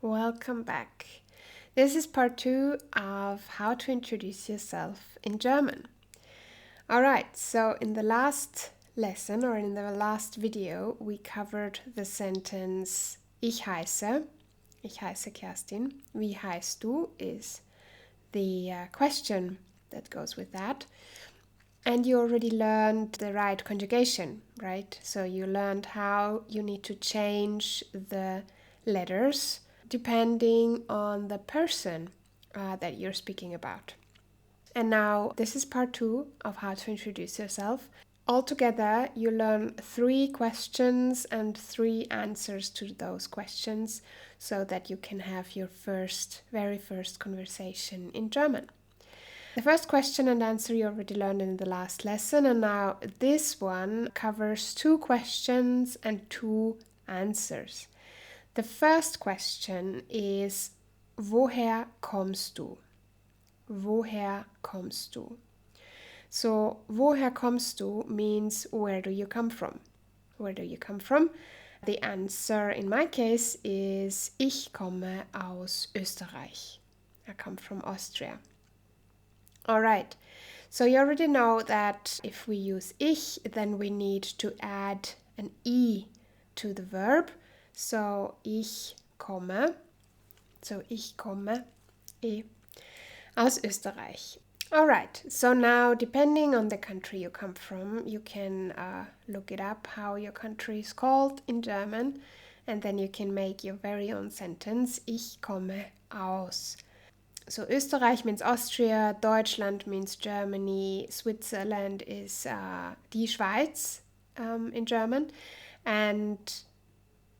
Welcome back. This is part 2 of how to introduce yourself in German. Alright, so in the last lesson or in the last video, we covered the sentence Ich heiße Kerstin. Wie heißt du is the question that goes with that. And you already learned the right conjugation, right? So you learned how you need to change the letters depending on the person that you're speaking about. And now this is part 2 of how to introduce yourself. Altogether, you learn 3 questions and 3 answers to those questions so that you can have your very first conversation in German. The first question and answer you already learned in the last lesson, and now this one covers 2 questions and 2 answers. The first question is, woher kommst du? Woher kommst du? So, woher kommst du means where do you come from? Where do you come from? The answer in my case is Ich komme aus Österreich. I come from Austria. Alright, so you already know that if we use ich, then we need to add an I to the verb. So ich komme aus Österreich. Alright, so now depending on the country you come from, you can look it up how your country is called in German, and then you can make your very own sentence. Ich komme aus. So Österreich means Austria, Deutschland means Germany, Switzerland is die Schweiz in German. And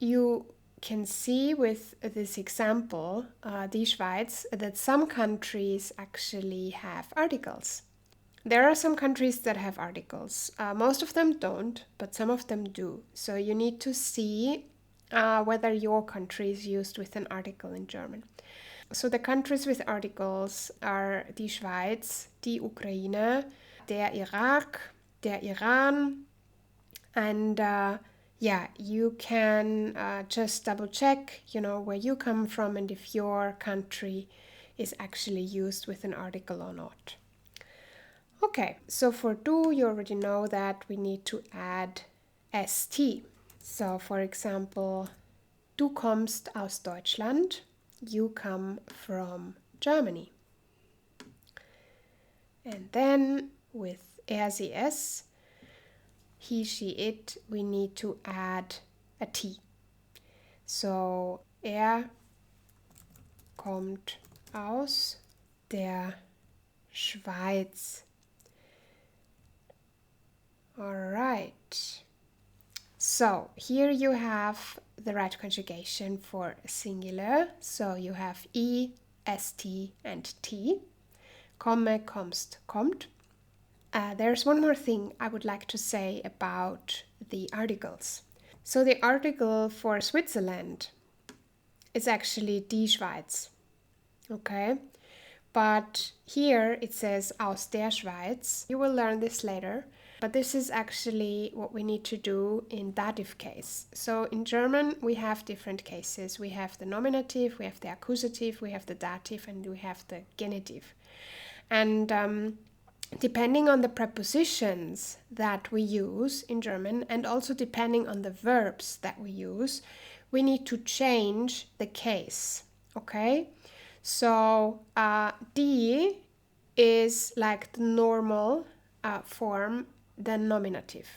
you can see with this example, die Schweiz, that some countries actually have articles. There are some countries that have articles. Most of them don't, but some of them do. So you need to see whether your country is used with an article in German. So the countries with articles are die Schweiz, die Ukraine, der Irak, der Iran, and you can just double check, where you come from and if your country is actually used with an article or not. Okay, so for du, you already know that we need to add st. So for example, du kommst aus Deutschland. You come from Germany. And then with er, sie, es, he, she, it, we need to add a T. So er kommt aus der Schweiz. Alright. So here you have the right conjugation for singular. So you have I, st, and t. Komme, kommst, kommt. There's one more thing I would like to say about the articles. So the article for Switzerland is actually die Schweiz. Okay? But here it says aus der Schweiz. You will learn this later. But this is actually what we need to do in dative case. So in German, we have different cases. We have the nominative, we have the accusative, we have the dative, and we have the genitive. And depending on the prepositions that we use in German, and also depending on the verbs that we use, we need to change the case. Okay? So die is like the normal form, the nominative.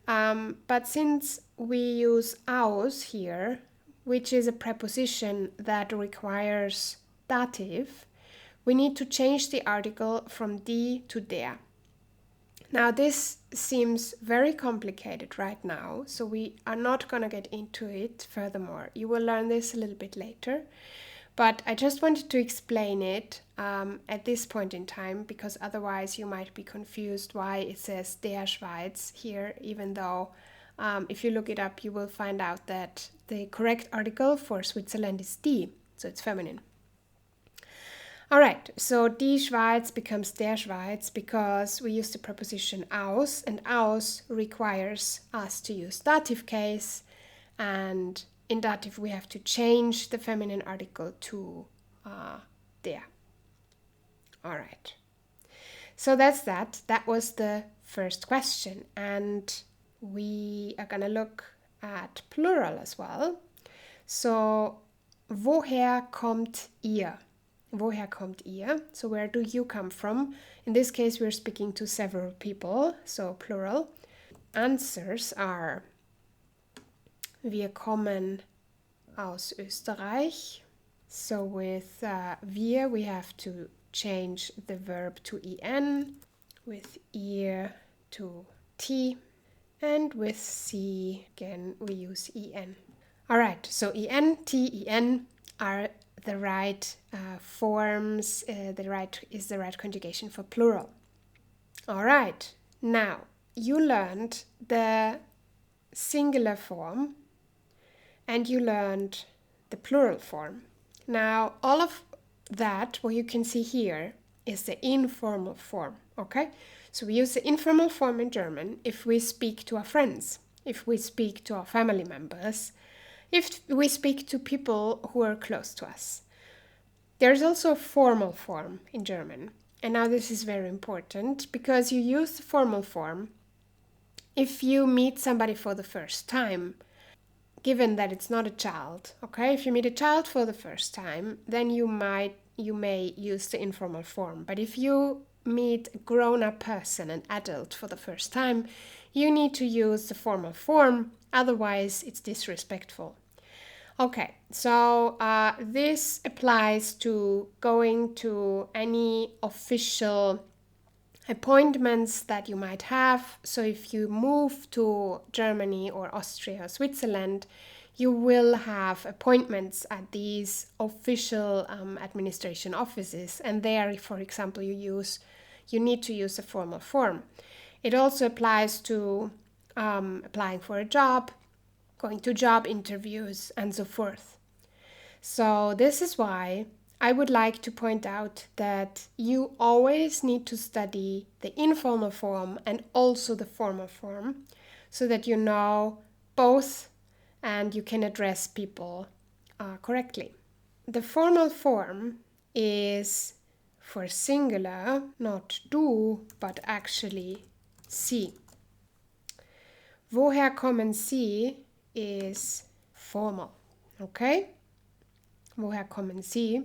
But since we use aus here, which is a preposition that requires dative, we need to change the article from die to der. Now this seems very complicated right now, so we are not going to get into it furthermore. You will learn this a little bit later. But I just wanted to explain it at this point in time, because otherwise you might be confused why it says der Schweiz here, even though if you look it up, you will find out that the correct article for Switzerland is die, so it's feminine. Alright, so die Schweiz becomes der Schweiz because we use the preposition aus, and aus requires us to use dative case, and in dative we have to change the feminine article to der. All right. So that's that. That was the first question. And we are going to look at plural as well. So, woher kommt ihr? Woher kommt ihr? So, where do you come from? In this case, we're speaking to several people, so plural. Answers are: Wir kommen aus Österreich. So, with wir, we have to change the verb to en, with ihr to t, and with sie, again, we use en. All right, so en, t, en are the right forms, the right conjugation for plural. All right, now you learned the singular form and you learned the plural form. Now, all of that, what you can see here, is the informal form, okay? So we use the informal form in German if we speak to our friends, if we speak to our family members, if we speak to people who are close to us. There's also a formal form in German. And now this is very important because you use the formal form if you meet somebody for the first time, given that it's not a child, okay? If you meet a child for the first time, then you may use the informal form. But if you meet a grown-up person, an adult, for the first time, you need to use the formal form, otherwise it's disrespectful. Okay, so this applies to going to any official appointments that you might have. So if you move to Germany or Austria or Switzerland, you will have appointments at these official administration offices, and there, for example, you need to use a formal form. It also applies to applying for a job, going to job interviews, and so forth. So this is why I would like to point out that you always need to study the informal form and also the formal form so that you know both and you can address people correctly. The formal form is for singular, not du, but actually sie. Woher kommen Sie is formal, okay? Woher kommen Sie?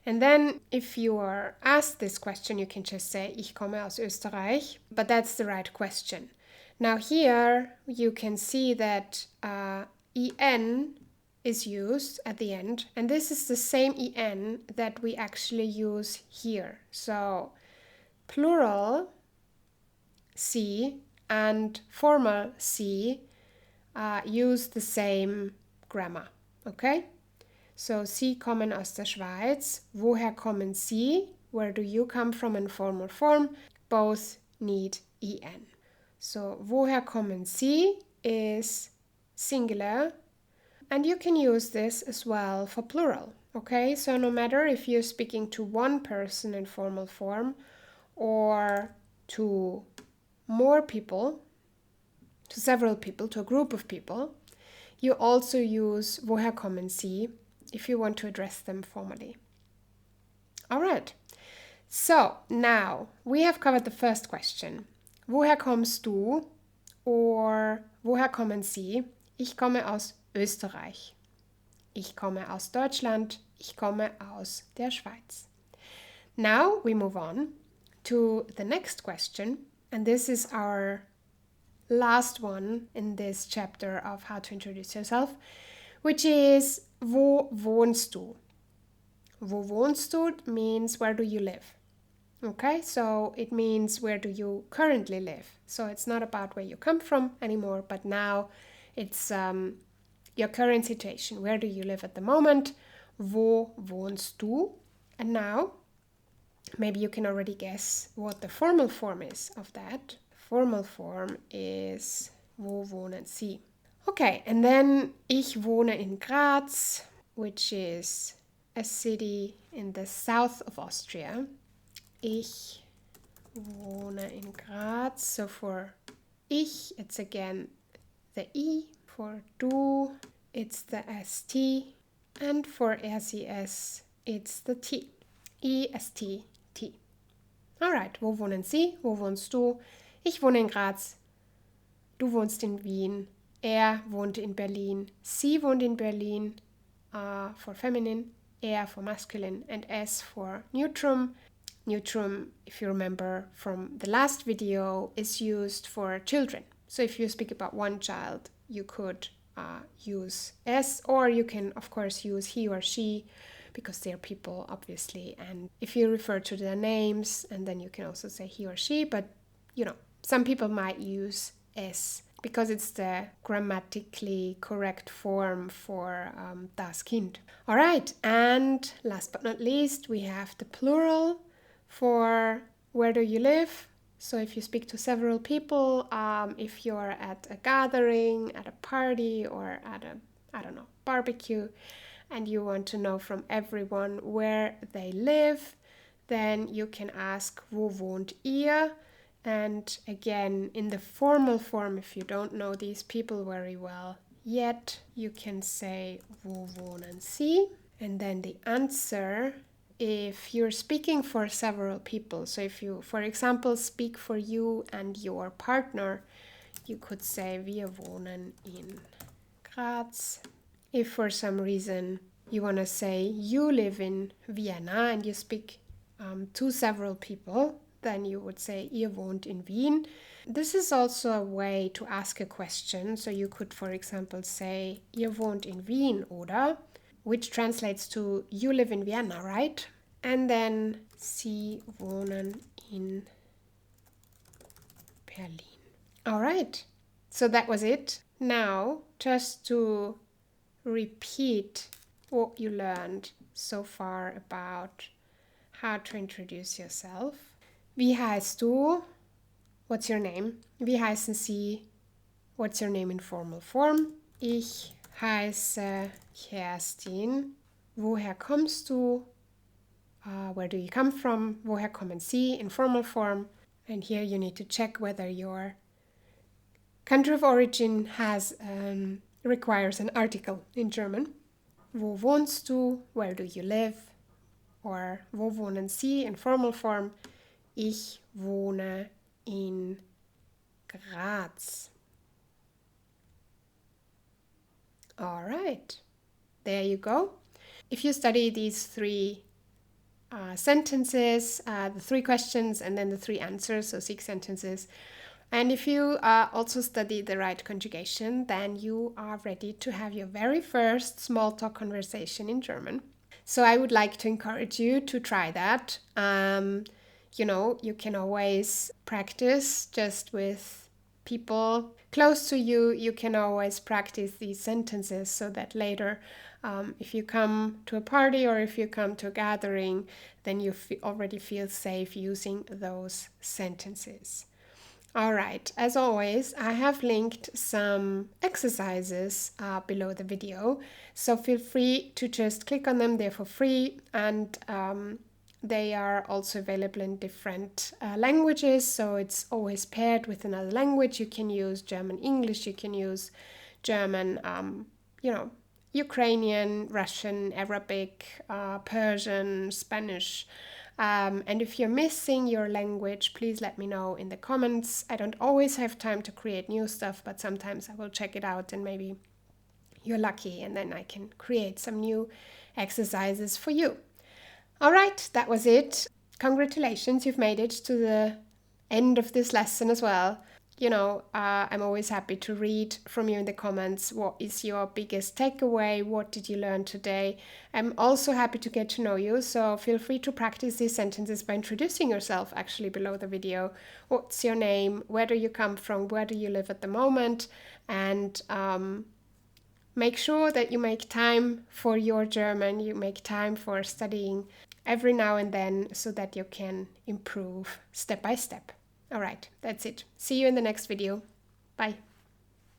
And then if you are asked this question, you can just say, Ich komme aus Österreich, but that's the right question. Now here you can see that en is used at the end, and this is the same en that we actually use here. So plural Sie and formal Sie use the same grammar, okay? So, Sie kommen aus der Schweiz. Woher kommen Sie? Where do you come from in formal form? Both need en. So, woher kommen Sie is singular, and you can use this as well for plural, okay? So, no matter if you're speaking to one person in formal form or to more people, to several people, to a group of people, you also use woher kommen Sie if you want to address them formally. All right, so now we have covered the first question. Woher kommst du? Or woher kommen Sie? Ich komme aus Österreich. Ich komme aus Deutschland. Ich komme aus der Schweiz. Now we move on to the next question, and this is our last one in this chapter of how to introduce yourself, which is wo wohnst du? Wo wohnst du means where do you live? Okay, so it means where do you currently live? So it's not about where you come from anymore, but now it's your current situation. Where do you live at the moment? Wo wohnst du? And now maybe you can already guess what the formal form is of that. Formal form is wo wohnen Sie? Okay, and then ich wohne in Graz, which is a city in the south of Austria. Ich wohne in Graz. So for ich, it's again the I. For du, it's the ST, and for RCS, it's the T. EST, T. Alright, wo wohnen Sie? Wo wohnst du? Ich wohne in Graz. Du wohnst in Wien. Er wohnt in Berlin. Sie wohnt in Berlin. For feminine. Er for masculine. And S for neutrum. Neutrum, if you remember from the last video, is used for children. So if you speak about one child, you could use S, or you can, of course, use he or she, because they're people, obviously. And if you refer to their names, and then you can also say he or she, but, you know, some people might use S because it's the grammatically correct form for das Kind. All right, and last but not least, we have the plural for where do you live. So if you speak to several people, if you're at a gathering, at a party, or at a, I don't know, barbecue, and you want to know from everyone where they live, then you can ask, wo wohnt ihr? And again, in the formal form, if you don't know these people very well yet, you can say, wo wohnen Sie? And then the answer, if you're speaking for several people, so if you, for example, speak for you and your partner, you could say, wir wohnen in Graz. If for some reason you want to say you live in Vienna and you speak to several people, then you would say, ihr wohnt in Wien. This is also a way to ask a question. So you could, for example, say, ihr wohnt in Wien, oder? Which translates to, you live in Vienna, right? And then, Sie wohnen in Berlin. All right, so that was it. Now, just to repeat what you learned so far about how to introduce yourself. Wie heißt du? What's your name? Wie heißen Sie? What's your name in formal form? Ich heiße Kerstin. Woher kommst du? Where do you come from? Woher kommen Sie in formal form? And here you need to check whether your country of origin has requires an article in German. Wo wohnst du? Where do you live? Or wo wohnen Sie in formal form? Ich wohne in Graz. All right, there you go. If you study these three sentences, the three questions and then the three answers, so 6 sentences, and if you also study the right conjugation, then you are ready to have your very first small talk conversation in German. So I would like to encourage you to try that. You know, you can always practice just with people close to you. You can always practice these sentences so that later, if you come to a party or if you come to a gathering, then you already feel safe using those sentences. All right, as always, I have linked some exercises below the video, so feel free to just click on them. They're for free, and they are also available in different languages, so it's always paired with another language. You can use German, English, you can use German, Ukrainian, Russian, Arabic, Persian, Spanish. And if you're missing your language, please let me know in the comments. I don't always have time to create new stuff, but sometimes I will check it out and maybe you're lucky and then I can create some new exercises for you. All right, that was it. Congratulations, you've made it to the end of this lesson as well. You know, I'm always happy to read from you in the comments. What is your biggest takeaway? What did you learn today? I'm also happy to get to know you, so feel free to practice these sentences by introducing yourself actually below the video. What's your name? Where do you come from? Where do you live at the moment? And make sure that you make time for your German, you make time for studying every now and then so that you can improve step by step. All right, that's it. See you in the next video. Bye.